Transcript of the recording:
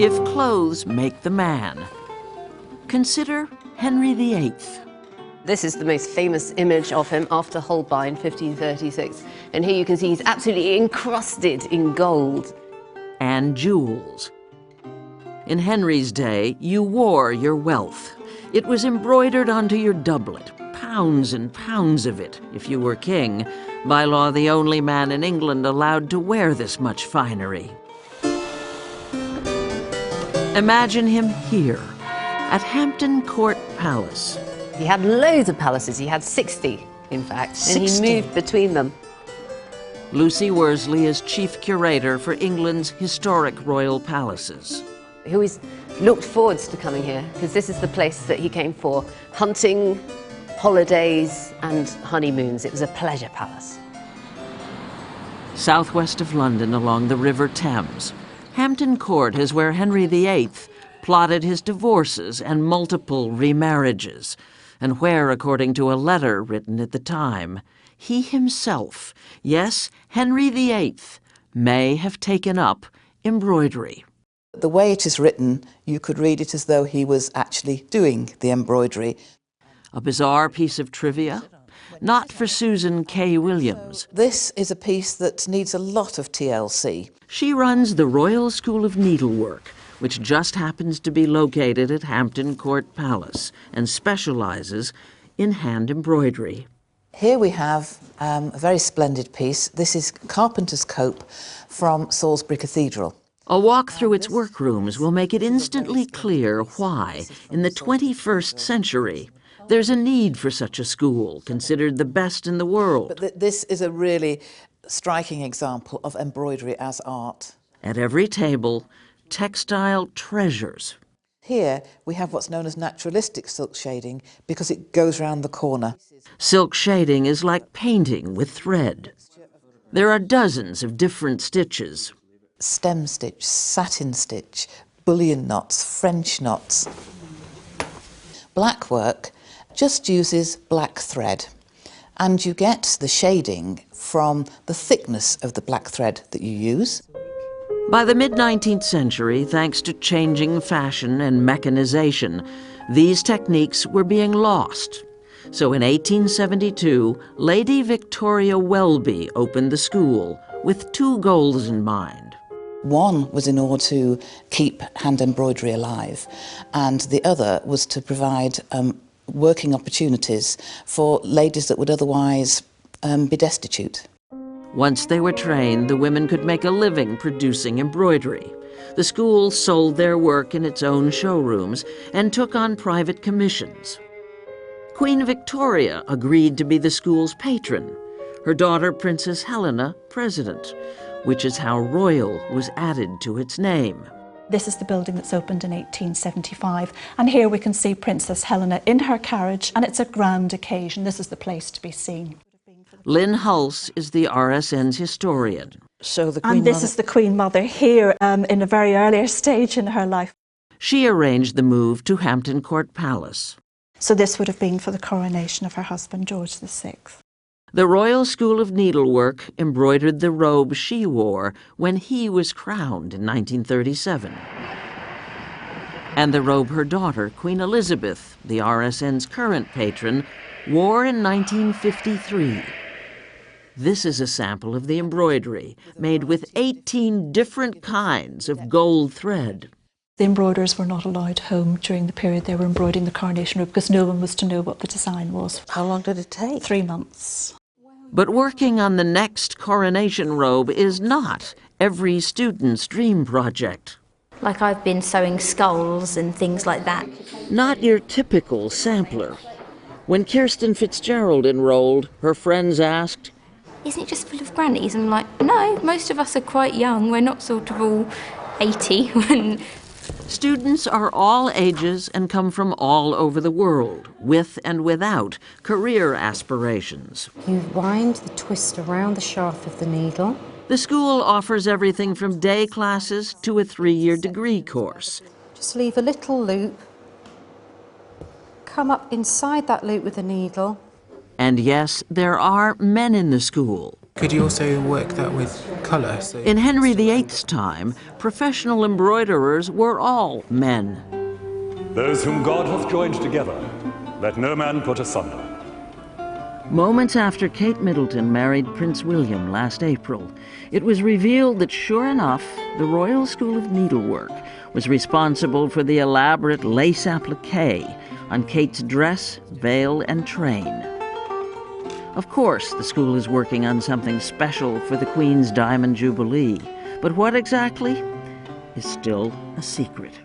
If clothes make the man, consider Henry VIII. This is the most famous image of him after Holbein, 1536. And here you can see he's absolutely encrusted in gold. And jewels. In Henry's day, you wore your wealth. It was embroidered onto your doublet, pounds and pounds of it, if you were king. By law, the only man in England allowed to wear this much finery. Imagine him here, at Hampton Court Palace. He had loads of palaces. He had 60, in fact, 60. And he moved between them. Lucy Worsley is chief curator for England's historic royal palaces. He always looked forwards to coming here, because this is the place that he came for hunting, holidays, and honeymoons. It was a pleasure palace. Southwest of London along the River Thames, Hampton Court is where Henry VIII plotted his divorces and multiple remarriages, and where, according to a letter written at the time, he himself, yes, Henry VIII, may have taken up embroidery. The way it is written, you could read it as though he was actually doing the embroidery. A bizarre piece of trivia? Not for Susan K. Williams. This is a piece that needs a lot of TLC. She runs the Royal School of Needlework, which just happens to be located at Hampton Court Palace and specializes in hand embroidery. Here we have a very splendid piece. This is Carpenter's Cope from Salisbury Cathedral. A walk through its workrooms will make it instantly clear why, in the 21st century, there's a need for such a school, considered the best in the world. But this is a really striking example of embroidery as art. At every table, textile treasures. Here we have what's known as naturalistic silk shading because it goes round the corner. Silk shading is like painting with thread. There are dozens of different stitches. Stem stitch, satin stitch, bullion knots, French knots. Black work just uses black thread, and you get the shading from the thickness of the black thread that you use. By the mid-19th century, thanks to changing fashion and mechanization, these techniques were being lost. So in 1872, Lady Victoria Welby opened the school with two goals in mind. One was in order to keep hand embroidery alive, and the other was to provide working opportunities for ladies that would otherwise be destitute. Once they were trained, the women could make a living producing embroidery. The school sold their work in its own showrooms and took on private commissions. Queen Victoria agreed to be the school's patron, her daughter Princess Helena president, which is how royal was added to its name. This is the building that's opened in 1875, and here we can see Princess Helena in her carriage, and it's a grand occasion. This is the place to be seen. Lynn Hulse is the RSN's historian. So the Queen And this Mother... is the Queen Mother here in a very earlier stage in her life. She arranged the move to Hampton Court Palace. So this would have been for the coronation of her husband, George VI. The Royal School of Needlework embroidered the robe she wore when he was crowned in 1937. And the robe her daughter, Queen Elizabeth, the RSN's current patron, wore in 1953. This is a sample of the embroidery, made with 18 different kinds of gold thread. The embroiderers were not allowed home during the period they were embroidering the coronation robe because no one was to know what the design was. How long did it take? 3 months. But working on the next coronation robe is not every student's dream project. Like I've been sewing skulls and things like that. Not your typical sampler. When Kirsten Fitzgerald enrolled, her friends asked, "Isn't it just full of grannies?" I'm like, no, most of us are quite young. We're not sort of all 80. Students are all ages and come from all over the world, with and without career aspirations. You wind the twist around the shaft of the needle. The school offers everything from day classes to a 3-year degree course. Just leave a little loop. Come up inside that loop with the needle. And yes, there are men in the school. Could you also work that with colour. So In Henry VIII's time, professional embroiderers were all men. Those whom God hath joined together, let no man put asunder. Moments after Kate Middleton married Prince William last April, it was revealed that, sure enough, the Royal School of Needlework was responsible for the elaborate lace applique on Kate's dress, veil, and train. Of course, the school is working on something special for the Queen's Diamond Jubilee, but what exactly is still a secret.